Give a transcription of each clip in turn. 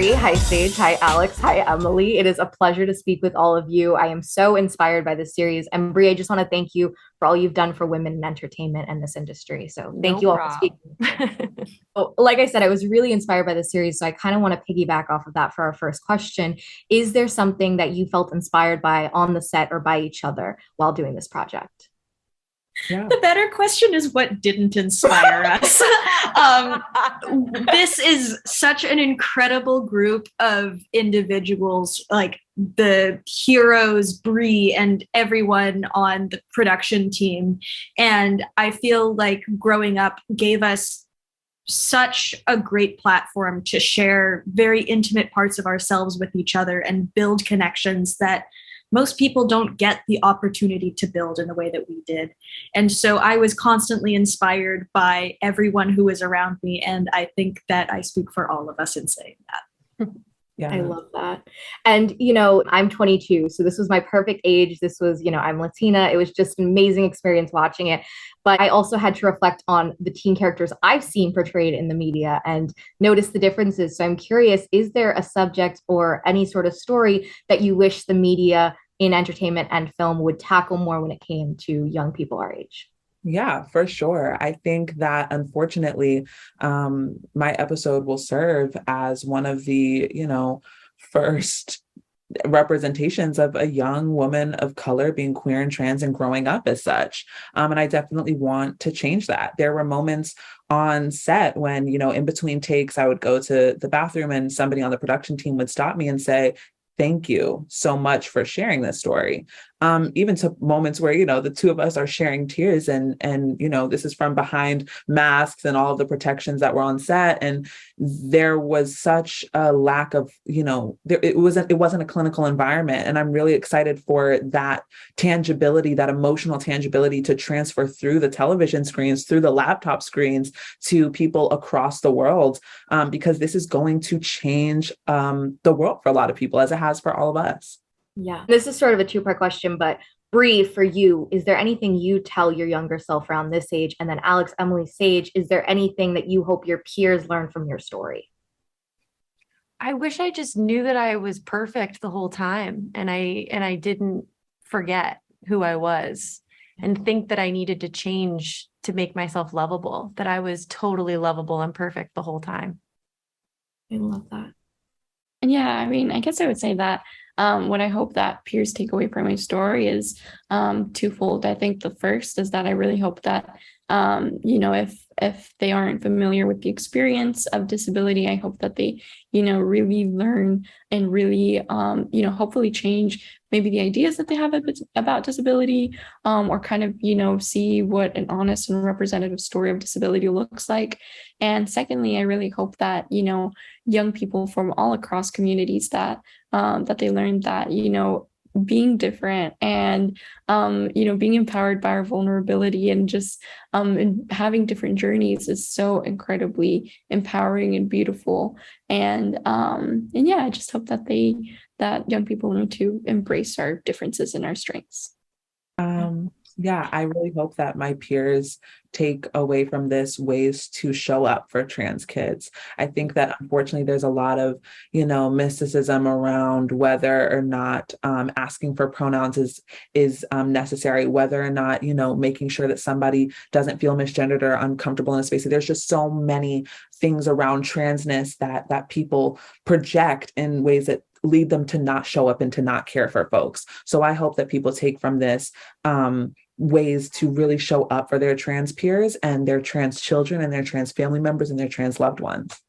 Brie. Hi, Sage. Hi, Alex. Hi, Emily. It is a pleasure to speak with all of you. I am so inspired by this series. And Brie, I just want to thank you for all you've done for women in entertainment and this industry. So thank you all for speaking. Oh, like I said, I was really inspired by the series. So I kind of want to piggyback off of that for our first question. Is there something that you felt inspired by on the set or by each other while doing this project? Yeah. The better question is what didn't inspire us. This is such an incredible group of individuals, like the heroes, Brie, and everyone on the production team. And I feel like growing up gave us such a great platform to share very intimate parts of ourselves with each other and build connections that most people don't get the opportunity to build in the way that we did. And so I was constantly inspired by everyone who was around me. And I think that I speak for all of us in saying that. Yeah. I love that. And, you know, I'm 22, so this was my perfect age. This was, you know, I'm Latina. It was just an amazing experience watching it. But I also had to reflect on the teen characters I've seen portrayed in the media and notice the differences. So I'm curious, is there a subject or any sort of story that you wish the media in entertainment and film would tackle more when it came to young people our age? Yeah, for sure. I think that unfortunately, my episode will serve as one of the, first representations of a young woman of color being queer and trans and growing up as such. And I definitely want to change that. There were moments on set when, in between takes, I would go to the bathroom and somebody on the production team would stop me and say, "Thank you so much for sharing this story." Even to moments where, the two of us are sharing tears and, this is from behind masks and all of the protections that were on set. And there was such a lack of, it wasn't a clinical environment. And I'm really excited for that tangibility, that emotional tangibility to transfer through the television screens, through the laptop screens to people across the world, because this is going to change the world for a lot of people as it has for all of us. Yeah. This is sort of a two-part question, but Brie, for you, is there anything you tell your younger self around this age? And then Alex, Emily, Sage, is there anything that you hope your peers learn from your story? I wish I just knew that I was perfect the whole time and I didn't forget who I was and think that I needed to change to make myself lovable, that I was totally lovable and perfect the whole time. I love that. And yeah, I mean, I guess I would say that what I hope that peers take away from my story is twofold. I think the first is that I really hope that, if they aren't familiar with the experience of disability, I hope that they, really learn and really, hopefully change maybe the ideas that they have about disability, or kind of, see what an honest and representative story of disability looks like. And secondly, I really hope that, young people from all across communities that they learn that, being different and, being empowered by our vulnerability and just and having different journeys is so incredibly empowering and beautiful. And yeah, I just hope that young people know to embrace our differences and our strengths. Yeah, I really hope that my peers take away from this ways to show up for trans kids. I think that unfortunately there's a lot of, mysticism around whether or not asking for pronouns is necessary, whether or not, making sure that somebody doesn't feel misgendered or uncomfortable in a space. There's just so many things around transness that people project in ways that lead them to not show up and to not care for folks. So I hope that people take from this ways to really show up for their trans peers and their trans children and their trans family members and their trans loved ones.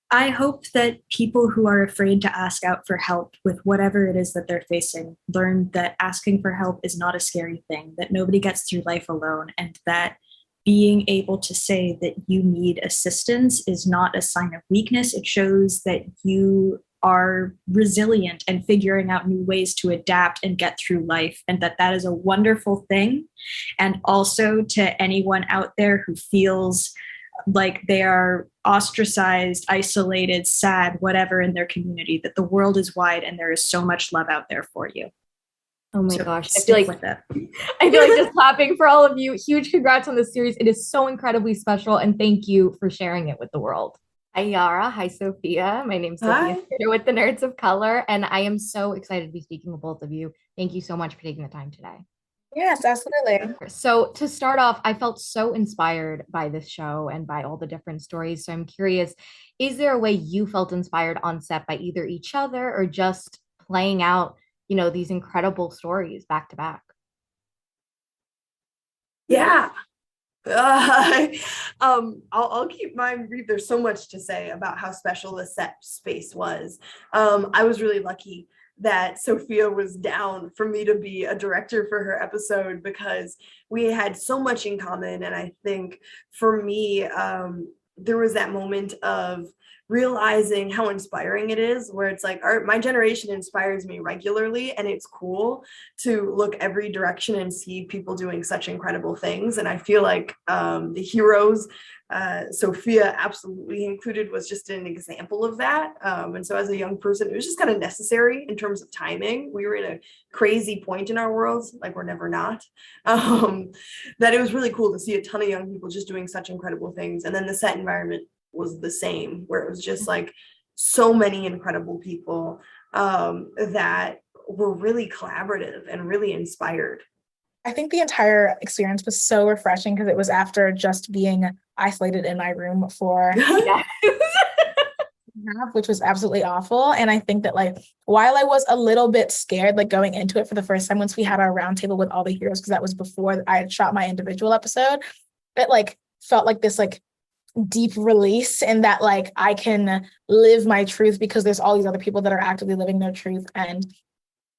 I hope that people who are afraid to ask out for help with whatever it is that they're facing learn that asking for help is not a scary thing, that nobody gets through life alone, and that being able to say that you need assistance is not a sign of weakness. It shows that you are resilient and figuring out new ways to adapt and get through life, and that is a wonderful thing. And also to anyone out there who feels like they are ostracized, isolated, sad, whatever in their community, that the world is wide and there is so much love out there for you. Oh my gosh. I feel like just clapping for all of you. Huge congrats on this series. It is so incredibly special. And thank you for sharing it with the world. Hi, Yara. Hi, Sophia. My name's Sophia Hi. Ongele with the Nerds of Color, and I am so excited to be speaking with both of you. Thank you so much for taking the time today. Yes, absolutely. So, to start off, I felt so inspired by this show and by all the different stories. So, I'm curious, is there a way you felt inspired on set by either each other or just playing out, these incredible stories back to back? Yeah. I'll keep mine brief. There's so much to say about how special the set space was. I was really lucky that Sophia was down for me to be a director for her episode because we had so much in common. And I think for me, there was that moment of realizing how inspiring it is, where it's like my generation inspires me regularly, and it's cool to look every direction and see people doing such incredible things. And I feel like the heroes, Sophia absolutely included, was just an example of that. And so as a young person, it was just kind of necessary in terms of timing. We were in a crazy point in our worlds, like we're never not, that it was really cool to see a ton of young people just doing such incredible things. And then the set environment was the same, where it was just like so many incredible people that were really collaborative and really inspired. I think the entire experience was so refreshing because it was after just being isolated in my room for Yeah. half, which was absolutely awful. And I think that like while I was a little bit scared, like going into it for the first time, once we had our roundtable with all the heroes, because that was before I had shot my individual episode, it like felt like this like deep release, and that like I can live my truth because there's all these other people that are actively living their truth. And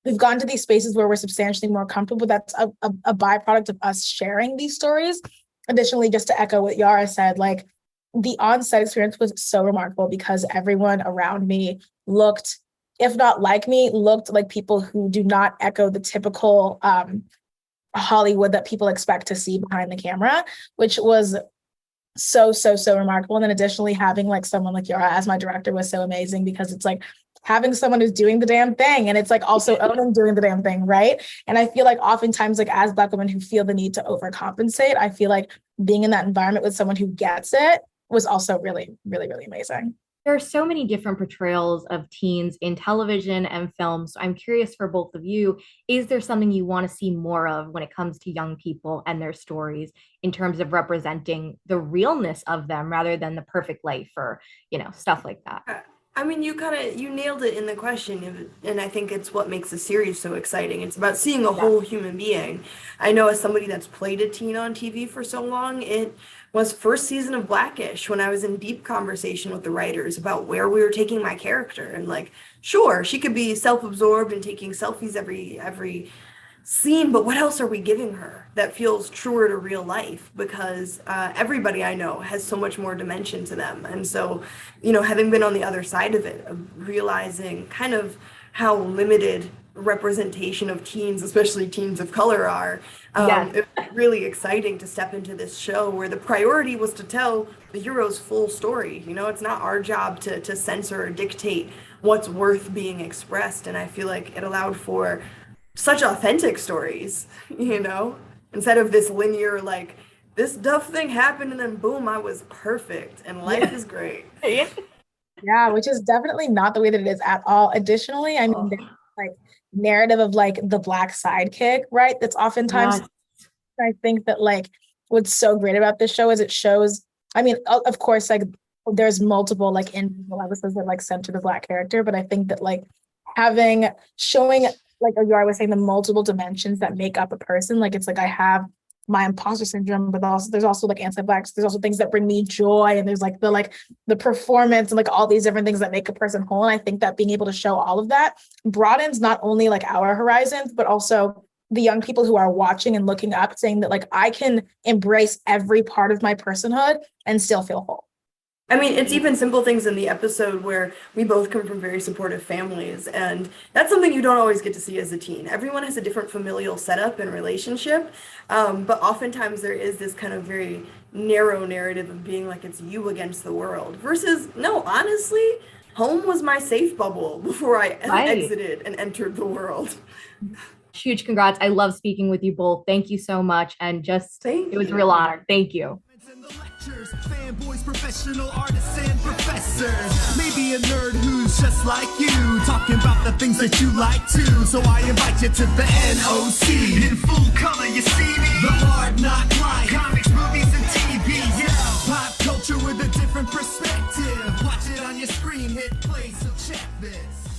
we've gone to these spaces where we're substantially more comfortable. That's a byproduct of us sharing these stories. Additionally, just to echo what Yara said, like the on-set experience was so remarkable because everyone around me looked, if not like me, looked like people who do not echo the typical Hollywood that people expect to see behind the camera, which was so remarkable. And then additionally, having like someone like Yara as my director was so amazing because it's like having someone who's doing the damn thing, and it's like also owning doing the damn thing, right? And I feel like oftentimes, like as Black women who feel the need to overcompensate, I feel like being in that environment with someone who gets it was also really amazing. There are so many different portrayals of teens in television and film. So I'm curious for both of you, is there something you want to see more of when it comes to young people and their stories in terms of representing the realness of them rather than the perfect life or, stuff like that? I mean, you nailed it in the question, and I think it's what makes the series so exciting. It's about seeing a whole human being. I know as somebody that's played a teen on TV for so long, it was first season of Blackish when I was in deep conversation with the writers about where we were taking my character. And like, sure, she could be self-absorbed and taking selfies every scene, but what else are we giving her that feels truer to real life? Because everybody I know has so much more dimension to them. And so, having been on the other side of it, of realizing kind of how limited representation of teens, especially teens of color, are, it's really exciting to step into this show where the priority was to tell the hero's full story. It's not our job to censor or dictate what's worth being expressed. And I feel like it allowed for such authentic stories, instead of this linear, like, this duff thing happened and then boom, I was perfect and life is great. Yeah, which is definitely not the way that it is at all. Additionally, I mean, there's like narrative of like the Black sidekick, right? That's oftentimes, I think that like what's so great about this show is it shows, I mean, of course, like there's multiple like individual episodes that like center the Black character, but I think that like showing like Yara was saying, the multiple dimensions that make up a person. Like it's like I have my imposter syndrome, but also there's also like anti-Blacks. There's also things that bring me joy, and there's like the performance and like all these different things that make a person whole. And I think that being able to show all of that broadens not only like our horizons, but also the young people who are watching and looking up, saying that like I can embrace every part of my personhood and still feel whole. I mean, it's even simple things in the episode where we both come from very supportive families, and that's something you don't always get to see as a teen. Everyone has a different familial setup and relationship, but oftentimes there is this kind of very narrow narrative of being like it's you against the world versus, no, honestly, home was my safe bubble before I exited and entered the world. Huge congrats. I love speaking with you both. Thank you so much. And it was a real honor. Thank you. teachers, fanboys, professional artists, and professors. Maybe a nerd who's just like you, talking about the things that you like too. So I invite you to the NOC. In full color, you see me. The Hard Knock Life. Comics, movies, and TV. Yeah. Pop culture with a different perspective. Watch it on your screen, hit play, so check this.